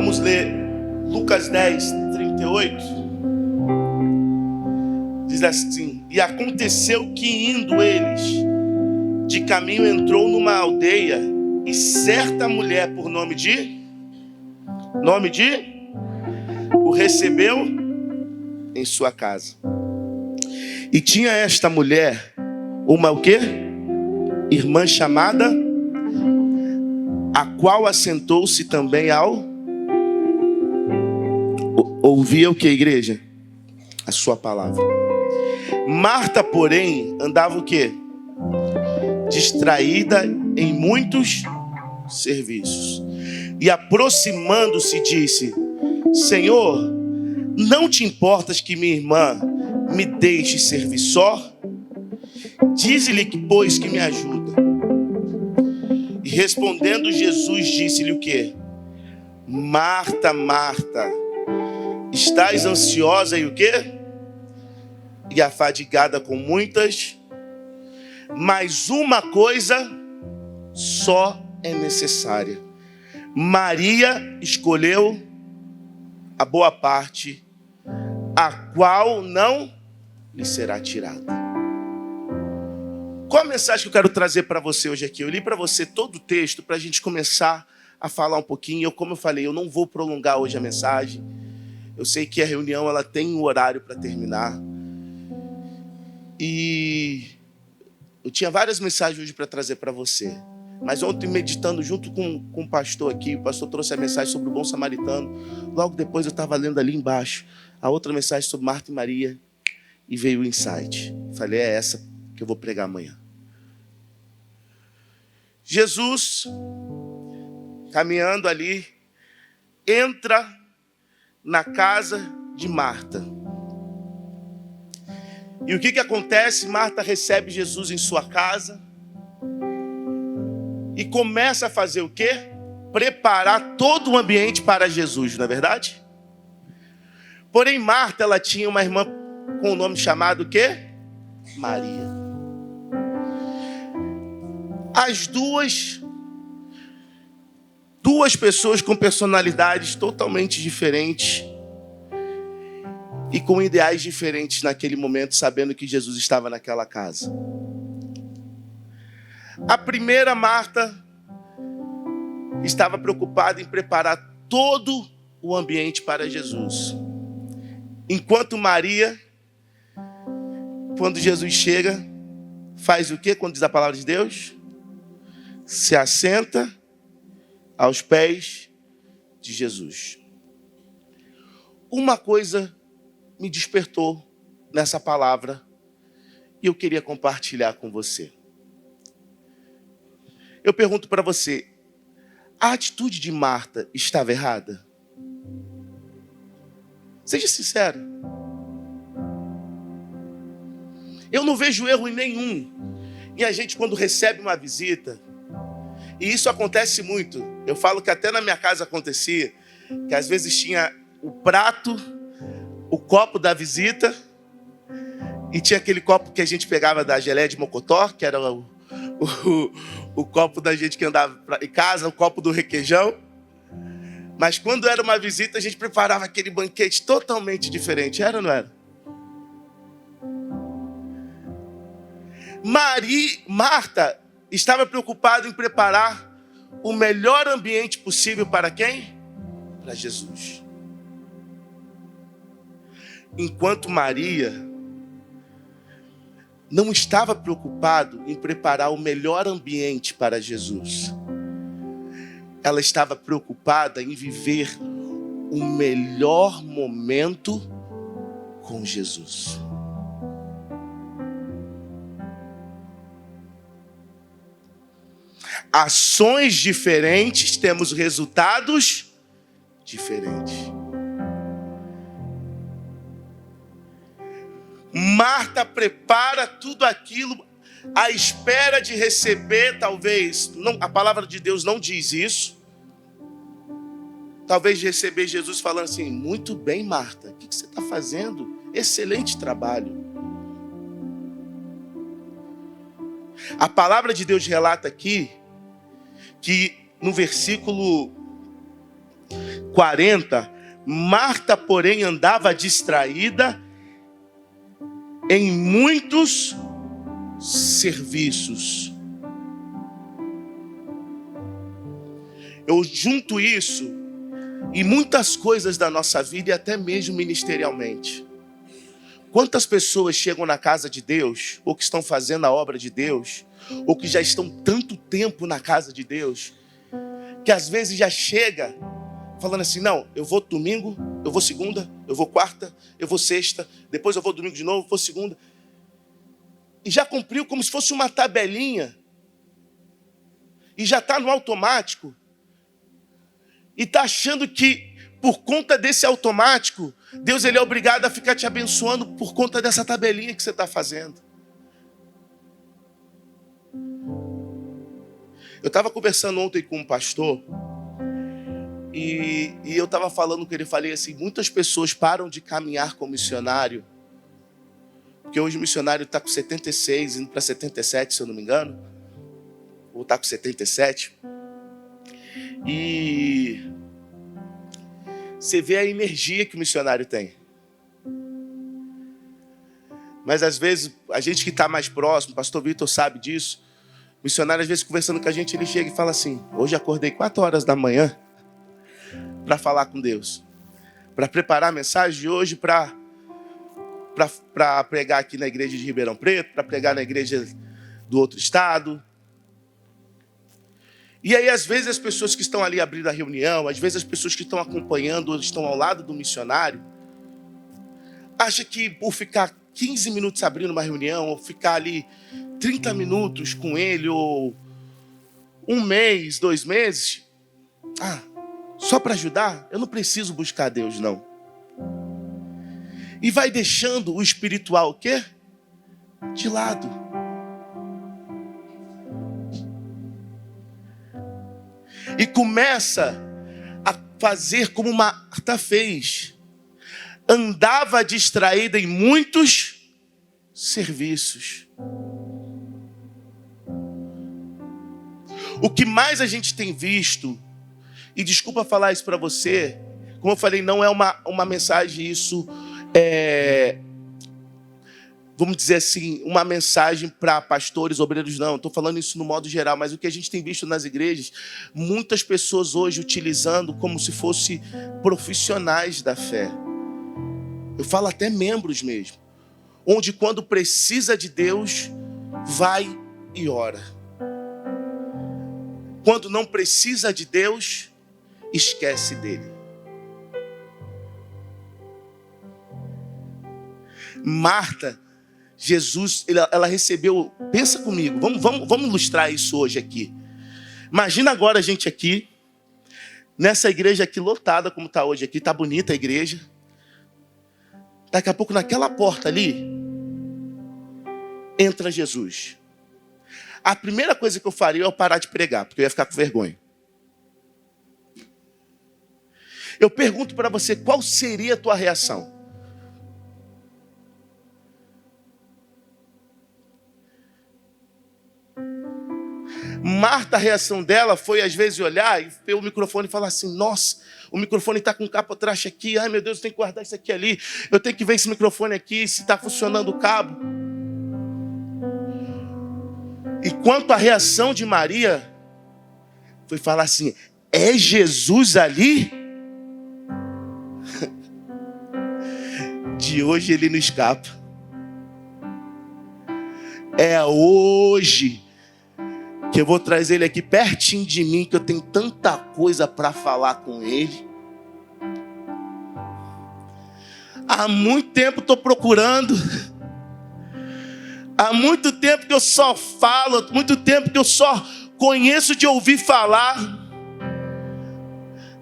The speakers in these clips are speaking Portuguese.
Vamos ler Lucas 10, 38. Diz assim: e aconteceu que indo eles de caminho entrou numa aldeia, e certa mulher por nome de o recebeu em sua casa. E tinha esta mulher uma o quê? Irmã chamada, a qual assentou-se também ao ouvia o que, igreja? A sua palavra. Marta, porém, andava o quê? Distraída em muitos serviços. E aproximando-se, disse: Senhor, não te importas que minha irmã me deixe servir só? Dize-lhe, pois, que me ajuda. E respondendo Jesus, disse-lhe o quê? Marta, Marta, estás ansiosa e o quê? E afadigada com muitas, mas uma coisa só é necessária. Maria escolheu a boa parte, a qual não lhe será tirada. Qual a mensagem que eu quero trazer para você hoje aqui? Eu li para você todo o texto para a gente começar a falar um pouquinho. Como eu falei, eu não vou prolongar hoje a mensagem. Eu sei que a reunião ela tem um horário para terminar. E eu tinha várias mensagens hoje para trazer para você. Mas ontem, meditando junto com o pastor aqui, o pastor trouxe a mensagem sobre o bom samaritano. Logo depois eu estava lendo ali embaixo a outra mensagem sobre Marta e Maria. E veio o insight. Falei, é essa que eu vou pregar amanhã. Jesus, caminhando ali, entra na casa de Marta. E o que acontece? Marta recebe Jesus em sua casa e começa a fazer o quê? Preparar todo o ambiente para Jesus, não é verdade? Porém, Marta, ela tinha uma irmã com o nome chamado o quê? Maria. As duas pessoas com personalidades totalmente diferentes e com ideais diferentes naquele momento, sabendo que Jesus estava naquela casa. A primeira, Marta, estava preocupada em preparar todo o ambiente para Jesus. Enquanto Maria, quando Jesus chega, faz o quê? Quando diz a palavra de Deus? Se assenta aos pés de Jesus. Uma coisa me despertou nessa palavra e eu queria compartilhar com você. Eu pergunto para você, a atitude de Marta estava errada? Seja sincero. Eu não vejo erro em nenhum. E a gente, quando recebe uma visita, e isso acontece muito, eu falo que até na minha casa acontecia, que às vezes tinha o prato, o copo da visita, e tinha aquele copo que a gente pegava da geleia de mocotó, que era o copo da gente que andava em casa, o copo do requeijão. Mas quando era uma visita, a gente preparava aquele banquete totalmente diferente. Era ou não era? Marta estava preocupada em preparar o melhor ambiente possível para quem? Para Jesus. Enquanto Maria não estava preocupada em preparar o melhor ambiente para Jesus. Ela estava preocupada em viver o melhor momento com Jesus. Ações diferentes, temos resultados diferentes. Marta prepara tudo aquilo à espera de receber, talvez, não, a palavra de Deus não diz isso. Talvez receber Jesus falando assim, muito bem, Marta, o que você está fazendo? Excelente trabalho. A palavra de Deus relata aqui que no versículo 40, Marta, porém, andava distraída em muitos serviços. Eu junto isso em muitas coisas da nossa vida e até mesmo ministerialmente. Quantas pessoas chegam na casa de Deus, ou que estão fazendo a obra de Deus, ou que já estão tanto tempo na casa de Deus, que às vezes já chega falando assim, não, eu vou domingo, eu vou segunda, eu vou quarta, eu vou sexta, depois eu vou domingo de novo, vou segunda. E já cumpriu como se fosse uma tabelinha. E já está no automático. E está achando que por conta desse automático, Deus ele é obrigado a ficar te abençoando por conta dessa tabelinha que você está fazendo. Eu estava conversando ontem com um pastor e eu estava falando com ele, falei assim, muitas pessoas param de caminhar com missionário, porque hoje o missionário está com 76, indo para 77, se eu não me engano, ou está com 77, e você vê a energia que o missionário tem. Mas às vezes, a gente que está mais próximo, o pastor Vitor sabe disso, o missionário às vezes conversando com a gente, ele chega e fala assim, hoje acordei 4 horas da manhã para falar com Deus, para preparar a mensagem de hoje, para pregar aqui na igreja de Ribeirão Preto, para pregar na igreja do outro estado. E aí, às vezes, as pessoas que estão ali abrindo a reunião, às vezes as pessoas que estão acompanhando, estão ao lado do missionário, acham que por ficar 15 minutos abrindo uma reunião, ou ficar ali 30 minutos com ele, ou 1 mês, 2 meses, só para ajudar, eu não preciso buscar Deus, não. E vai deixando o espiritual o quê? De lado. E começa a fazer como Marta fez. Andava distraída em muitos serviços. O que mais a gente tem visto, e desculpa falar isso para você, como eu falei, não é uma mensagem isso, vamos dizer assim, uma mensagem para pastores, obreiros, não. Estou falando isso no modo geral, mas o que a gente tem visto nas igrejas, muitas pessoas hoje utilizando como se fossem profissionais da fé. Eu falo até membros mesmo. Onde quando precisa de Deus, vai e ora. Quando não precisa de Deus, esquece dele. Marta, Jesus, ela recebeu, pensa comigo, vamos ilustrar isso hoje aqui. Imagina agora a gente aqui, nessa igreja aqui lotada como está hoje aqui, está bonita a igreja. Daqui a pouco naquela porta ali, entra Jesus. A primeira coisa que eu faria é eu parar de pregar, porque eu ia ficar com vergonha. Eu pergunto para você, qual seria a tua reação? Marta, a reação dela foi às vezes olhar e ver o microfone e falar assim, nossa, o microfone está com capa traste aqui, ai meu Deus, eu tenho que guardar isso aqui ali, eu tenho que ver esse microfone aqui, se está funcionando o cabo. Enquanto a reação de Maria foi falar assim, é Jesus ali? De hoje ele não escapa. É hoje que eu vou trazer ele aqui pertinho de mim, que eu tenho tanta coisa para falar com ele. Há muito tempo estou procurando. Há muito tempo que eu só falo, há muito tempo que eu só conheço de ouvir falar.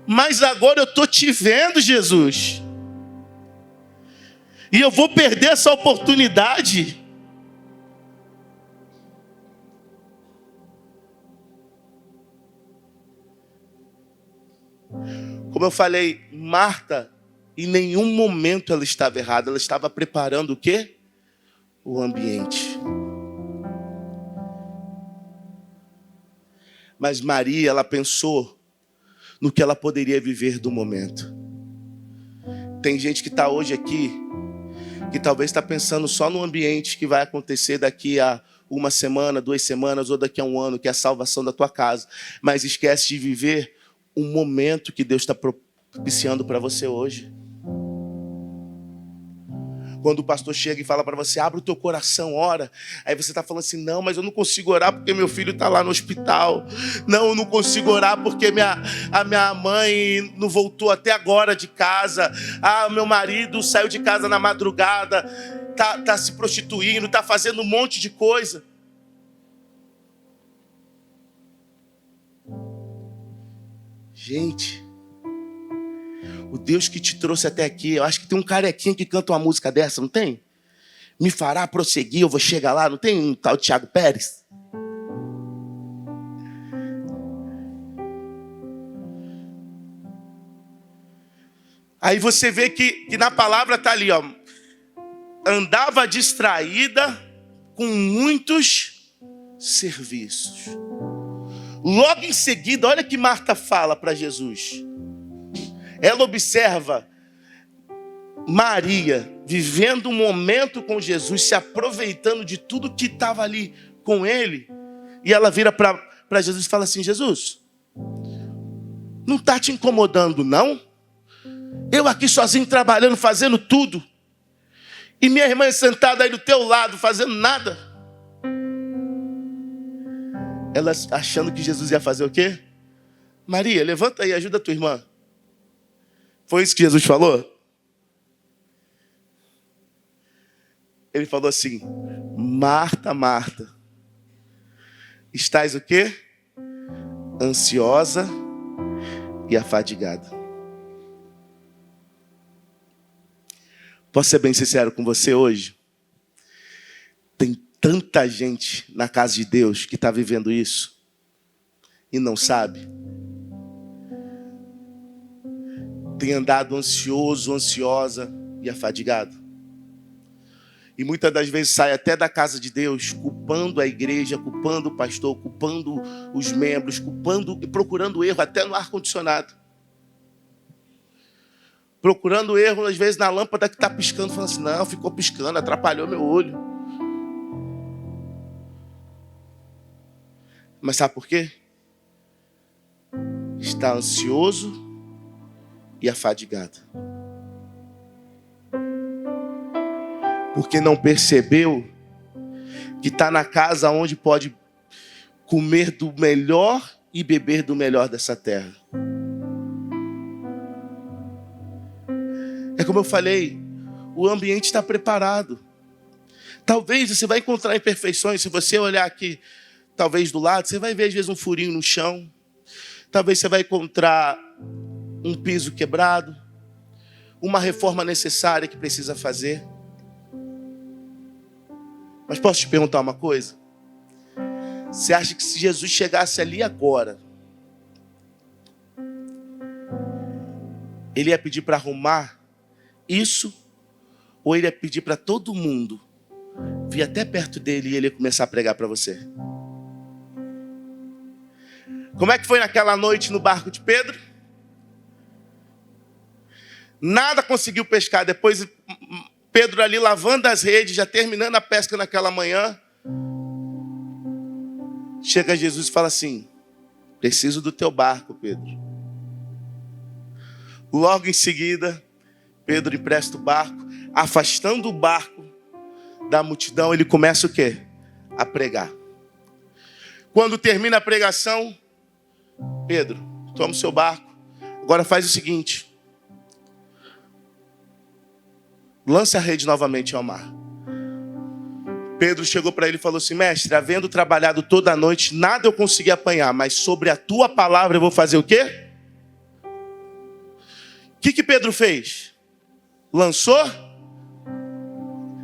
Mas agora eu estou te vendo, Jesus. E eu vou perder essa oportunidade. Como eu falei, Marta, em nenhum momento ela estava errada. Ela estava preparando o quê? O ambiente. Mas Maria, ela pensou no que ela poderia viver do momento. Tem gente que está hoje aqui, que talvez está pensando só no ambiente que vai acontecer daqui a uma semana, 2 semanas ou daqui a um ano, que é a salvação da tua casa, mas esquece de viver um momento que Deus está propiciando para você hoje. Quando o pastor chega e fala para você, abre o teu coração, ora. Aí você está falando assim, não, mas eu não consigo orar porque meu filho está lá no hospital. Não, eu não consigo orar porque a minha mãe não voltou até agora de casa. Ah, meu marido saiu de casa na madrugada, tá se prostituindo, está fazendo um monte de coisa. Gente, o Deus que te trouxe até aqui, eu acho que tem um carequinha que canta uma música dessa, não tem? Me fará prosseguir, eu vou chegar lá, não tem um tal de Thiago Pérez? Aí você vê que na palavra está ali, ó, andava distraída com muitos serviços. Logo em seguida, olha que Marta fala para Jesus. Ela observa Maria vivendo um momento com Jesus, se aproveitando de tudo que estava ali com ele. E ela vira para Jesus e fala assim, Jesus, não está te incomodando não? Eu aqui sozinho trabalhando, fazendo tudo. E minha irmã sentada aí do teu lado, fazendo nada. Ela achando que Jesus ia fazer o quê? Maria, levanta aí, ajuda a tua irmã. Foi isso que Jesus falou? Ele falou assim, Marta, Marta, estás o quê? Ansiosa e afadigada. Posso ser bem sincero com você hoje? Tem tanta gente na casa de Deus que está vivendo isso e não sabe. Tem andado ansioso, ansiosa e afadigado. E muitas das vezes sai até da casa de Deus culpando a igreja, culpando o pastor, culpando os membros, culpando e procurando erro até no ar-condicionado. Procurando erro, às vezes, na lâmpada que está piscando, falando assim, não, ficou piscando, atrapalhou meu olho. Mas sabe por quê? Está ansioso e afadigado. Porque não percebeu que está na casa onde pode comer do melhor e beber do melhor dessa terra. É como eu falei, o ambiente está preparado. Talvez você vai encontrar imperfeições. Se você olhar aqui, talvez do lado, você vai ver às vezes um furinho no chão. Talvez você vai encontrar um piso quebrado, uma reforma necessária que precisa fazer. Mas posso te perguntar uma coisa? Você acha que se Jesus chegasse ali agora, ele ia pedir para arrumar isso? Ou ele ia pedir para todo mundo vir até perto dele e ele ia começar a pregar para você? Como é que foi naquela noite no barco de Pedro? Nada conseguiu pescar. Depois Pedro ali lavando as redes, já terminando a pesca naquela manhã. Chega Jesus e fala assim, preciso do teu barco, Pedro. Logo em seguida, Pedro empresta o barco. Afastando o barco da multidão, ele começa o quê? A pregar. Quando termina a pregação, Pedro, toma o seu barco. Agora faz o seguinte. Lance a rede novamente ao mar. Pedro chegou para ele e falou assim, mestre, havendo trabalhado toda a noite, nada eu consegui apanhar, mas sobre a tua palavra eu vou fazer o quê? O que Pedro fez? Lançou?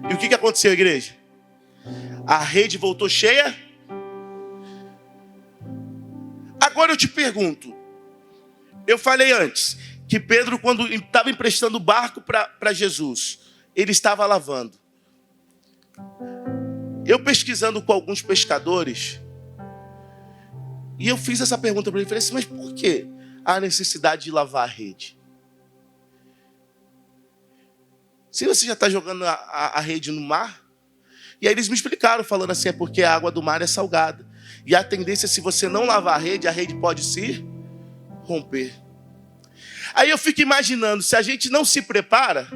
E o que aconteceu, igreja? A rede voltou cheia? Agora eu te pergunto, eu falei antes, que Pedro, quando estava emprestando o barco para Jesus, ele estava lavando. Eu pesquisando com alguns pescadores, e eu fiz essa pergunta para ele, falei assim, mas por quê? a necessidade de lavar a rede. Se você já está jogando a rede no mar, e aí eles me explicaram, falando assim, é porque a água do mar é salgada. E a tendência, se você não lavar a rede pode se romper. Aí eu fico imaginando, se a gente não se prepara,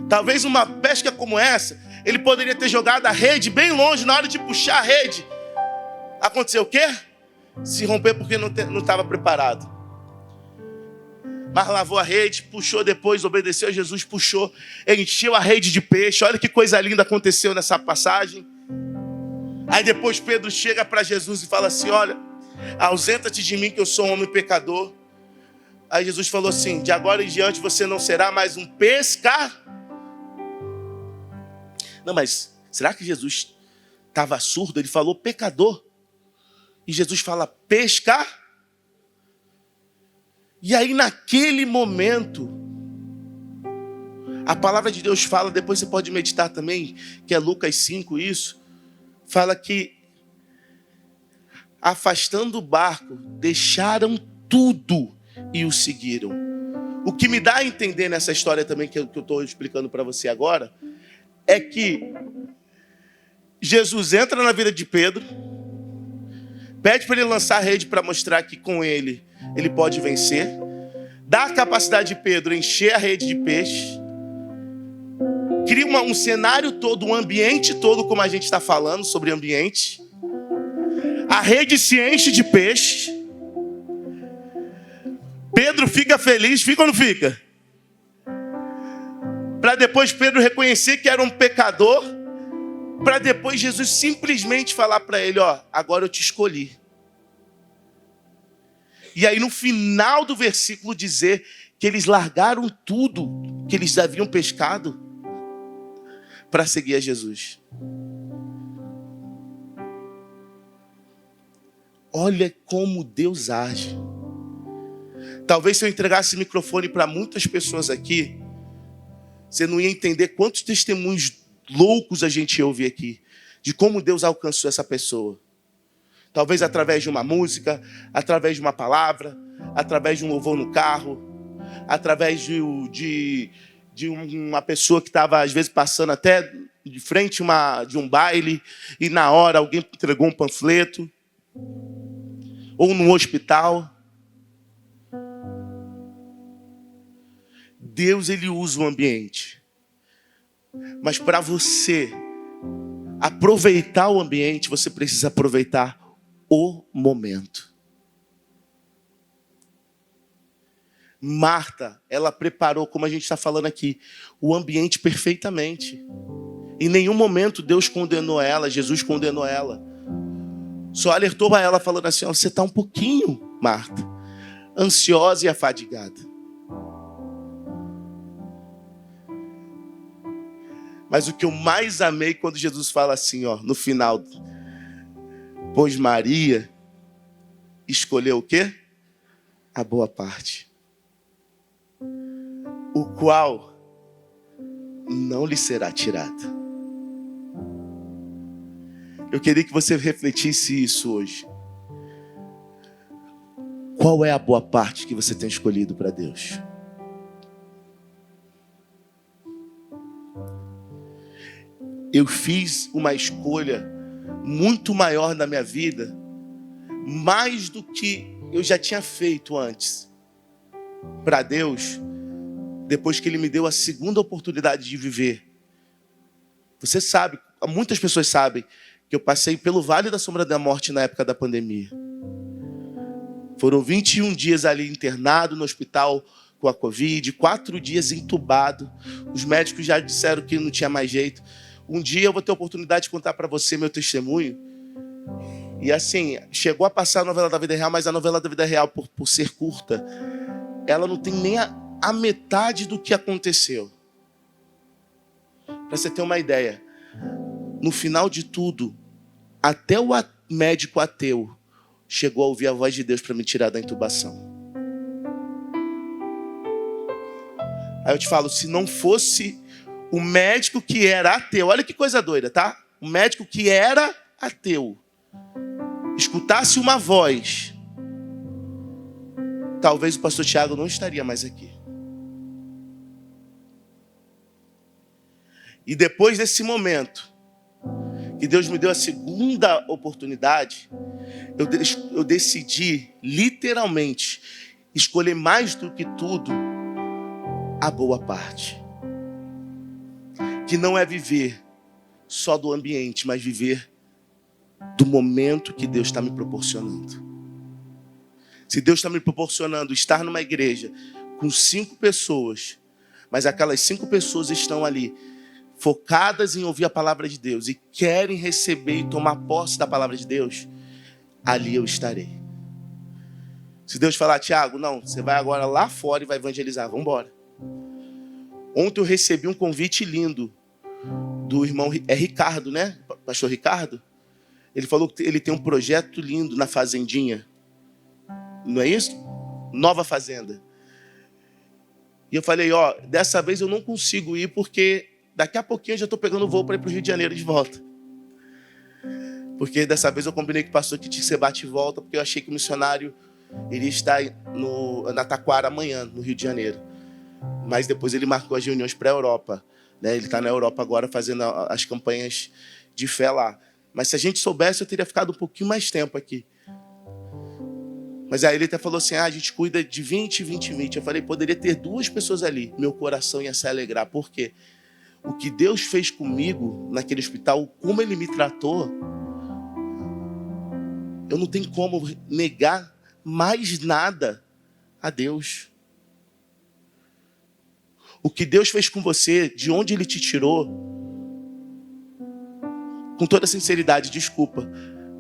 talvez uma pesca como essa, ele poderia ter jogado a rede bem longe, na hora de puxar a rede. Aconteceu o quê? Se romper porque não estava preparado. Mas lavou a rede, puxou depois, obedeceu a Jesus, puxou, encheu a rede de peixe. Olha que coisa linda aconteceu nessa passagem. Aí depois Pedro chega para Jesus e fala assim, olha, ausenta-te de mim que eu sou um homem pecador. Aí Jesus falou assim, de agora em diante você não será mais um pescador. Não, mas será que Jesus estava surdo? Ele falou pecador. E Jesus fala pescar. E aí naquele momento, a palavra de Deus fala, depois você pode meditar também, que é Lucas 5 isso, fala que afastando o barco, deixaram tudo e o seguiram. O que me dá a entender nessa história também, que eu estou explicando para você agora, é que Jesus entra na vida de Pedro, pede para ele lançar a rede para mostrar que com ele pode vencer, dá a capacidade de Pedro encher a rede de peixe, cria um cenário todo, um ambiente todo, como a gente está falando sobre ambiente, a rede se enche de peixe, Pedro fica feliz, fica ou não fica? Para depois Pedro reconhecer que era um pecador, para depois Jesus simplesmente falar para ele, ó, agora eu te escolhi. E aí no final do versículo dizer que eles largaram tudo que eles haviam pescado para seguir a Jesus. Olha como Deus age. Talvez se eu entregasse o microfone para muitas pessoas aqui, você não ia entender quantos testemunhos loucos a gente ia ouvir aqui, de como Deus alcançou essa pessoa. Talvez através de uma música, através de uma palavra, através de um louvor no carro, através de uma pessoa que estava às vezes passando até de frente de um baile e na hora alguém entregou um panfleto, ou no hospital. Deus, ele usa o ambiente. Mas para você aproveitar o ambiente, você precisa aproveitar o momento. Marta, ela preparou, como a gente está falando aqui, o ambiente perfeitamente. Em nenhum momento Deus condenou ela, Jesus condenou ela. Só alertou para ela falando assim, ó, você está um pouquinho, Marta, ansiosa e afadigada. Mas o que eu mais amei quando Jesus fala assim, ó, no final, pois Maria escolheu o quê? A boa parte, o qual não lhe será tirada. Eu queria que você refletisse isso hoje. Qual é a boa parte que você tem escolhido para Deus? Eu fiz uma escolha muito maior na minha vida, mais do que eu já tinha feito antes, para Deus, depois que Ele me deu a segunda oportunidade de viver. Você sabe, muitas pessoas sabem, que eu passei pelo Vale da Sombra da Morte na época da pandemia. Foram 21 dias ali internado no hospital com a Covid, 4 dias entubado. Os médicos já disseram que não tinha mais jeito. Um dia eu vou ter a oportunidade de contar para você meu testemunho. E assim, chegou a passar a novela da vida real, mas a novela da vida real, por ser curta, ela não tem nem a metade do que aconteceu. Para você ter uma ideia, no final de tudo, até o médico ateu chegou a ouvir a voz de Deus para me tirar da intubação. Aí eu te falo, se não fosse o médico que era ateu, olha que coisa doida, tá? O médico que era ateu escutasse uma voz talvez o pastor Tiago não estaria mais aqui. E depois desse momento, que Deus me deu a segunda oportunidade, eu decidi, literalmente, escolher mais do que tudo, a boa parte. Que não é viver só do ambiente, mas viver do momento que Deus está me proporcionando. Se Deus está me proporcionando estar numa igreja com 5 pessoas, mas aquelas 5 pessoas estão ali focadas em ouvir a palavra de Deus e querem receber e tomar posse da palavra de Deus, ali eu estarei. Se Deus falar, Tiago, não, você vai agora lá fora e vai evangelizar, vamos embora. Ontem eu recebi um convite lindo do irmão, Ricardo, né? Pastor Ricardo. Ele falou que ele tem um projeto lindo na fazendinha. Não é isso? Nova fazenda. E eu falei, dessa vez eu não consigo ir porque daqui a pouquinho eu já estou pegando voo para ir para o Rio de Janeiro de volta. Porque dessa vez eu combinei com o pastor que tinha que ser bate e volta, porque eu achei que o missionário iria estar na Taquara amanhã, no Rio de Janeiro. Mas depois ele marcou as reuniões para a Europa. Né? Ele está na Europa agora fazendo as campanhas de fé lá. Mas se a gente soubesse, eu teria ficado um pouquinho mais tempo aqui. Mas aí ele até falou assim, a gente cuida de 20, 20, 20. Eu falei, poderia ter 2 pessoas ali. Meu coração ia se alegrar. Por quê? O que Deus fez comigo naquele hospital, como Ele me tratou, eu não tenho como negar mais nada a Deus. O que Deus fez com você, de onde Ele te tirou, com toda sinceridade, desculpa,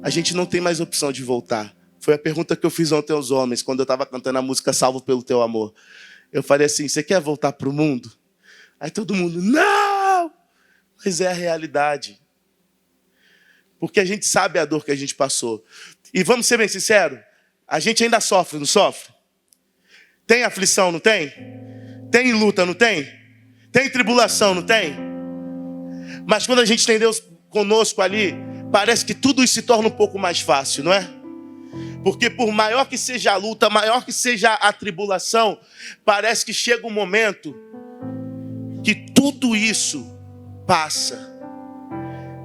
a gente não tem mais opção de voltar. Foi a pergunta que eu fiz ontem aos homens, quando eu estava cantando a música Salvo pelo Teu Amor. Eu falei assim, você quer voltar para o mundo? Aí todo mundo, não! Mas é a realidade. Porque a gente sabe a dor que a gente passou. E vamos ser bem sinceros, a gente ainda sofre, não sofre? Tem aflição, não tem? Tem luta, não tem? Tem tribulação, não tem? Mas quando a gente tem Deus conosco ali, parece que tudo isso se torna um pouco mais fácil, não é? Porque por maior que seja a luta, maior que seja a tribulação, parece que chega um momento que tudo isso passa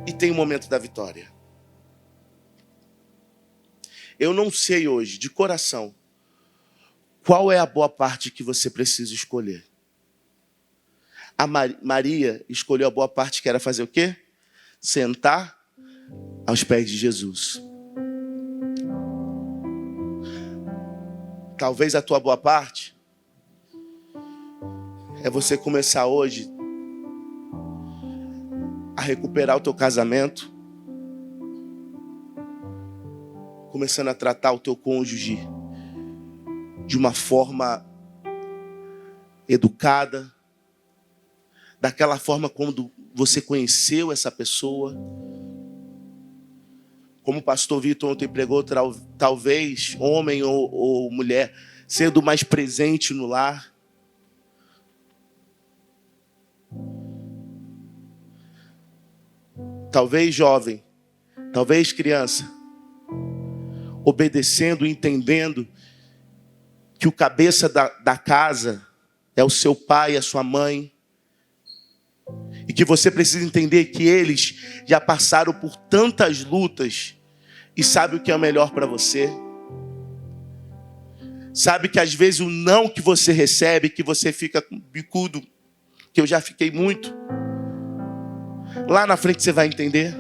e tem o momento da vitória. Eu não sei hoje, de coração, qual é a boa parte que você precisa escolher. A Maria escolheu a boa parte, que era fazer o quê? Sentar aos pés de Jesus. Talvez a tua boa parte é você começar hoje a recuperar o teu casamento, começando a tratar o teu cônjuge de uma forma educada, daquela forma quando você conheceu essa pessoa. Como o pastor Vitor ontem pregou, talvez homem ou mulher, sendo mais presente no lar. Talvez jovem, talvez criança, obedecendo e entendendo que o cabeça da casa é o seu pai, a sua mãe. E que você precisa entender que eles já passaram por tantas lutas e sabe o que é o melhor para você. Sabe que às vezes o não que você recebe, que você fica bicudo, que eu já fiquei muito, lá na frente você vai entender.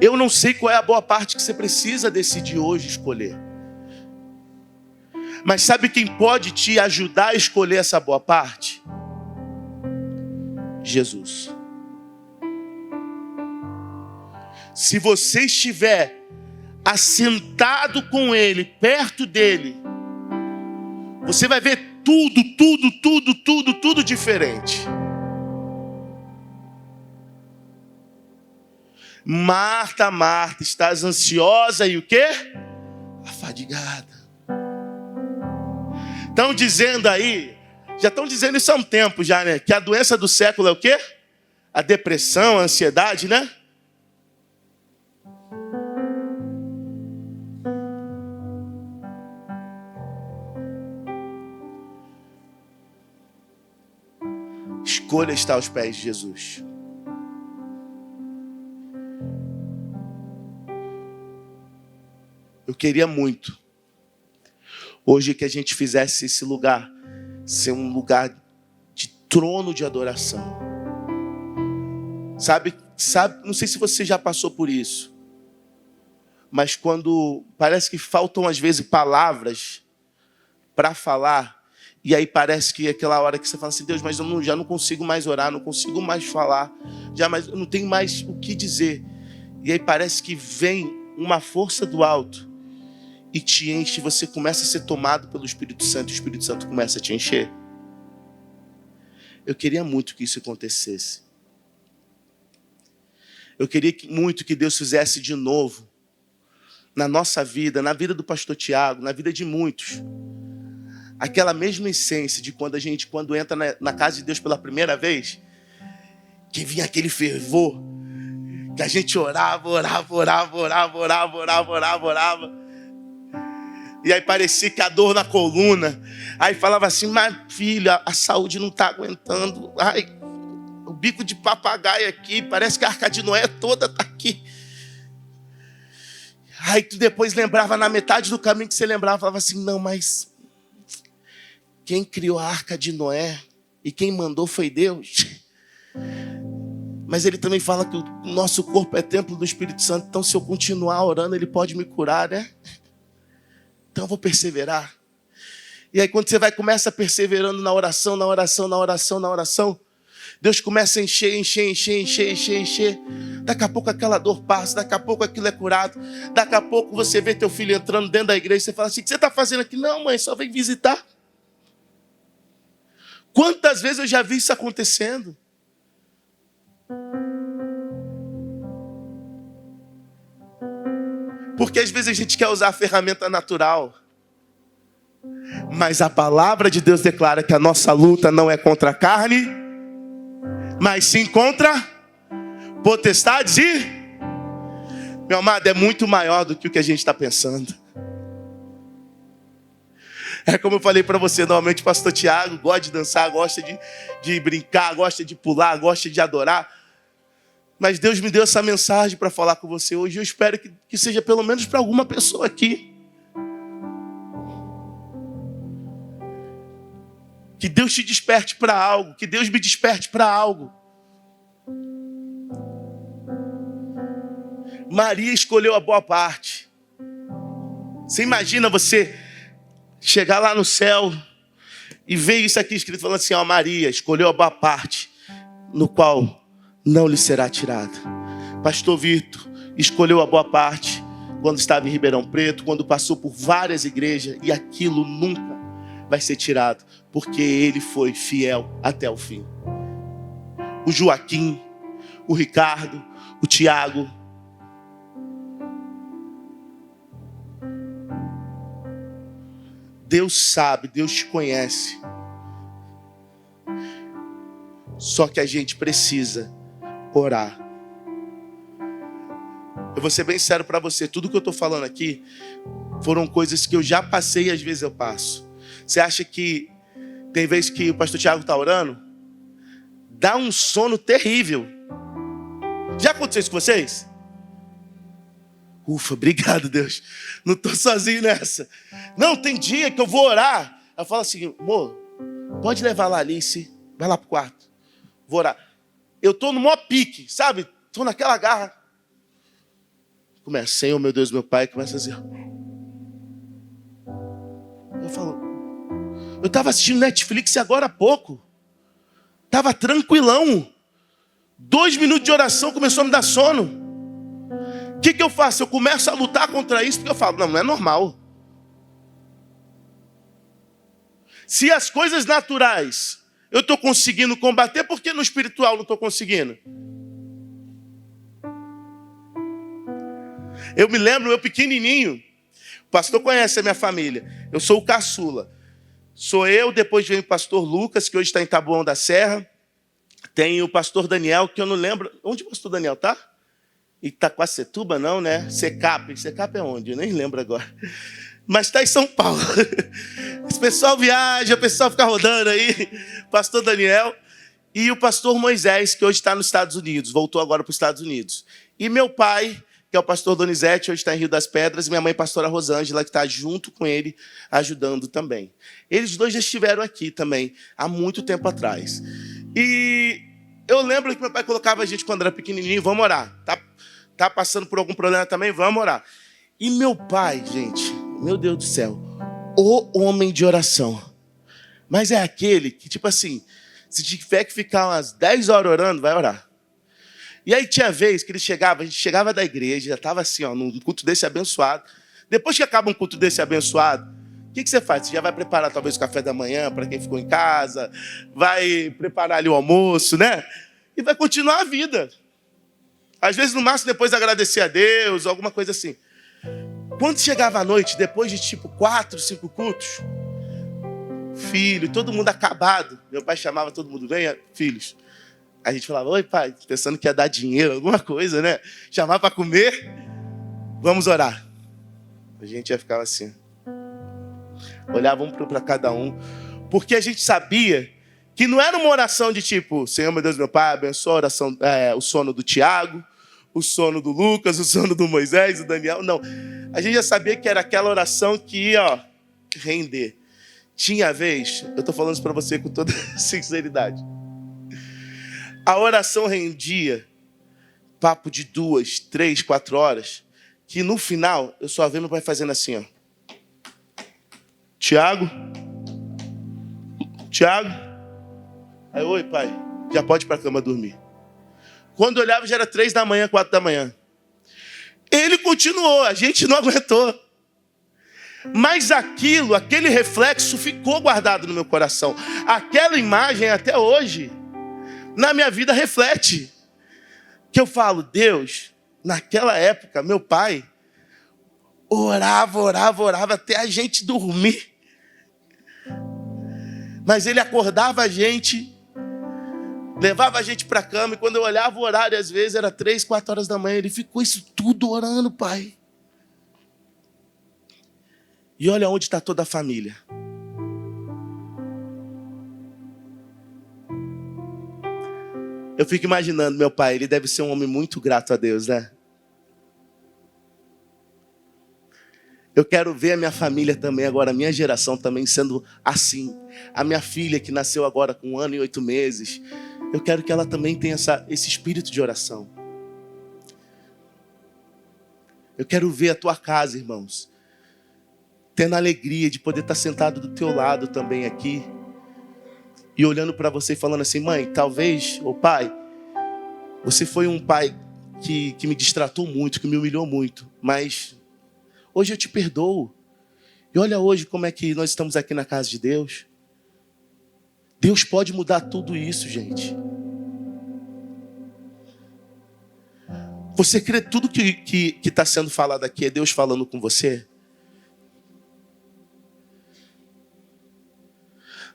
Eu não sei qual é a boa parte que você precisa decidir hoje escolher. Mas sabe quem pode te ajudar a escolher essa boa parte? Jesus. Se você estiver assentado com Ele, perto dEle, você vai ver tudo diferente. Marta, Marta, estás ansiosa e o quê? Afadigada. Estão dizendo aí, já estão dizendo isso há um tempo já, né? Que a doença do século é o quê? A depressão, a ansiedade, né? Escolha estar aos pés de Jesus. Eu queria muito, hoje, que a gente fizesse esse lugar ser um lugar de trono de adoração. Sabe, não sei se você já passou por isso, mas quando parece que faltam às vezes palavras para falar, e aí parece que é aquela hora que você fala assim: Deus, mas eu já não consigo mais orar, não consigo mais falar, eu não tenho mais o que dizer. E aí parece que vem uma força do alto e te enche, você começa a ser tomado pelo Espírito Santo, e o Espírito Santo começa a te encher. Eu queria muito que isso acontecesse. Eu queria muito que Deus fizesse de novo, na nossa vida, na vida do pastor Tiago, na vida de muitos, aquela mesma essência de quando entra na casa de Deus pela primeira vez, que vinha aquele fervor, que a gente orava. E aí parecia que a dor na coluna. Aí falava assim: mas filha, a saúde não está aguentando. Ai, o bico de papagaio aqui, parece que a Arca de Noé toda está aqui. Aí tu depois lembrava, na metade do caminho que você lembrava, falava assim: não, mas quem criou a Arca de Noé e quem mandou foi Deus. Mas ele também fala que o nosso corpo é templo do Espírito Santo, então se eu continuar orando, ele pode me curar, né? Então eu vou perseverar. E aí quando você começa perseverando na oração, Deus começa a encher. Daqui a pouco aquela dor passa, daqui a pouco aquilo é curado. Daqui a pouco você vê teu filho entrando dentro da igreja e você fala assim: o que você está fazendo aqui? Não, mãe, só vem visitar. Quantas vezes eu já vi isso acontecendo? Porque às vezes a gente quer usar a ferramenta natural, mas a palavra de Deus declara que a nossa luta não é contra a carne, mas sim contra potestades e... Meu amado, é muito maior do que o que a gente está pensando. É como eu falei para você, normalmente o pastor Tiago gosta de dançar, gosta de brincar, gosta de pular, gosta de adorar. Mas Deus me deu essa mensagem para falar com você hoje. Eu espero que seja pelo menos para alguma pessoa aqui. Que Deus te desperte para algo. Que Deus me desperte para algo. Maria escolheu a boa parte. Você imagina você chegar lá no céu e ver isso aqui escrito falando assim: ó, Maria escolheu a boa parte, no qual não lhe será tirada. Pastor Vitor escolheu a boa parte quando estava em Ribeirão Preto, quando passou por várias igrejas, e aquilo nunca vai ser tirado, porque ele foi fiel até o fim. O Joaquim, o Ricardo, o Tiago. Deus sabe, Deus te conhece. Só que a gente precisa orar. Eu vou ser bem sério para você. Tudo que eu estou falando aqui foram coisas que eu já passei e às vezes eu passo. Você acha que tem vezes que o pastor Tiago está orando? Dá um sono terrível. Já aconteceu isso com vocês? Ufa, obrigado, Deus. Não estou sozinho nessa. Não, tem dia que eu vou orar. Eu falo assim: amor, pode levar lá a Alice. Vai lá pro quarto. Vou orar. Eu estou no maior pique, sabe? Estou naquela garra. Começa: Senhor, meu Deus, meu Pai. Começa a dizer. Eu falo: eu estava assistindo Netflix agora há pouco. Estava tranquilão. 2 minutos de oração começou a me dar sono. O que eu faço? Eu começo a lutar contra isso, porque eu falo: não é normal. Se as coisas naturais eu estou conseguindo combater, por que no espiritual não estou conseguindo? Eu me lembro, eu pequenininho, o pastor conhece a minha família, eu sou o caçula. Sou eu, depois vem o pastor Lucas, que hoje está em Taboão da Serra. Tem o pastor Daniel, que eu não lembro. Onde o pastor Daniel está? Itaquacetuba não, né? Secap. Secap é onde? Eu nem lembro agora. Mas está em São Paulo. Esse pessoal viaja, o pessoal fica rodando aí. Pastor Daniel. E o pastor Moisés, que hoje está nos Estados Unidos, voltou agora para os Estados Unidos. E meu pai, que é o pastor Donizete, hoje está em Rio das Pedras, e minha mãe, pastora Rosângela, que está junto com ele, ajudando também. Eles dois já estiveram aqui também, há muito tempo atrás. E eu lembro que meu pai colocava a gente quando era pequenininho, vamos orar. Tá passando por algum problema também? Vamos orar. E meu pai, gente, meu Deus do céu, o homem de oração. Mas é aquele que, tipo assim, se tiver que ficar umas 10 horas orando, vai orar. E aí tinha vez que ele chegava, a gente chegava da igreja, já estava assim, ó, num culto desse abençoado. Depois que acaba um culto desse abençoado, o que você faz? Você já vai preparar talvez o café da manhã para quem ficou em casa, vai preparar ali o almoço, né? E vai continuar a vida. Às vezes, no máximo, depois agradecer a Deus, alguma coisa assim. Quando chegava a noite, depois de tipo 4, 5 cultos, filho, todo mundo acabado. Meu pai chamava todo mundo, venha, filhos. A gente falava, oi pai, pensando que ia dar dinheiro, alguma coisa, né? Chamar para comer, vamos orar. A gente ia ficar assim. Olhava um para cada um. Porque a gente sabia que não era uma oração de tipo, Senhor, meu Deus, meu Pai, abençoa a oração, o sono do Tiago, o sono do Lucas, o sono do Moisés, do Daniel. Não. A gente já sabia que era aquela oração que ia render. Tinha vez, eu estou falando isso para você com toda sinceridade. A oração rendia papo de 2, 3, 4 horas, que no final eu só vi meu pai fazendo assim, ó. Tiago? Aí, oi pai, já pode ir para a cama dormir. Quando eu olhava já era 3 da manhã, 4 da manhã. Ele continuou, a gente não aguentou. Mas aquele reflexo ficou guardado no meu coração. Aquela imagem até hoje, na minha vida reflete. Que eu falo, Deus, naquela época, meu pai orava até a gente dormir. Mas ele acordava a gente, levava a gente para a cama, e quando eu olhava o horário, às vezes era 3, 4 horas da manhã, ele ficou isso tudo orando, pai. E olha onde está toda a família. Eu fico imaginando meu pai, ele deve ser um homem muito grato a Deus, né? Eu quero ver a minha família também agora, a minha geração também sendo assim. A minha filha que nasceu agora com 1 ano e 8 meses, eu quero que ela também tenha esse espírito de oração. Eu quero ver a tua casa, irmãos, tendo a alegria de poder estar sentado do teu lado também aqui, e olhando para você e falando assim, mãe, talvez, ou pai, você foi um pai que me distratou muito, que me humilhou muito, mas hoje eu te perdoo. E olha hoje como é que nós estamos aqui na casa de Deus. Deus pode mudar tudo isso, gente. Você crê tudo que está sendo falado aqui é Deus falando com você?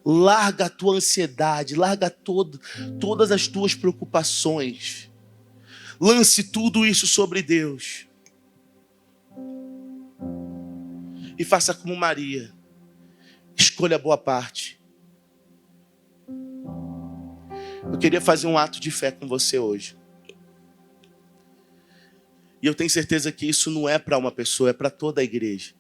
Larga a tua ansiedade, larga todas as tuas preocupações. Lance tudo isso sobre Deus. E faça como Maria. Escolha a boa parte. Eu queria fazer um ato de fé com você hoje. E eu tenho certeza que isso não é para uma pessoa, é para toda a igreja.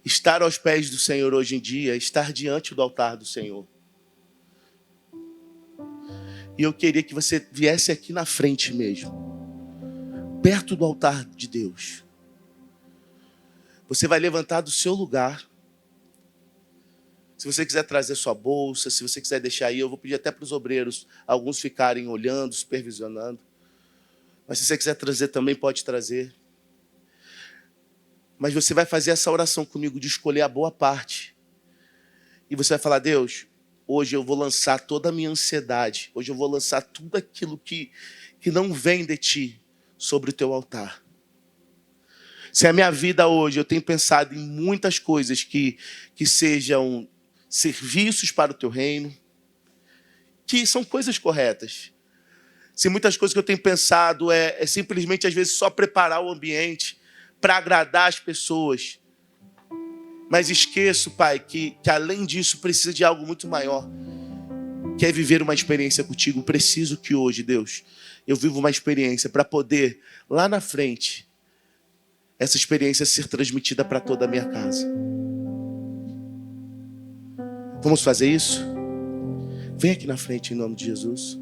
Estar aos pés do Senhor hoje em dia, estar diante do altar do Senhor. E eu queria que você viesse aqui na frente mesmo, perto do altar de Deus. Você vai levantar do seu lugar. Se você quiser trazer sua bolsa, se você quiser deixar aí, eu vou pedir até para os obreiros, alguns ficarem olhando, supervisionando. Mas se você quiser trazer também, pode trazer. Mas você vai fazer essa oração comigo de escolher a boa parte. E você vai falar, Deus, hoje eu vou lançar toda a minha ansiedade. Hoje eu vou lançar tudo aquilo que não vem de ti sobre o teu altar. Se a minha vida hoje, eu tenho pensado em muitas coisas que sejam serviços para o teu reino, que são coisas corretas. Se muitas coisas que eu tenho pensado é simplesmente, às vezes, só preparar o ambiente para agradar as pessoas. Mas esqueço, Pai, que além disso precisa de algo muito maior, que é viver uma experiência contigo. Preciso que hoje, Deus, eu vivo uma experiência para poder, lá na frente, essa experiência ser transmitida para toda a minha casa. Vamos fazer isso? Vem aqui na frente em nome de Jesus.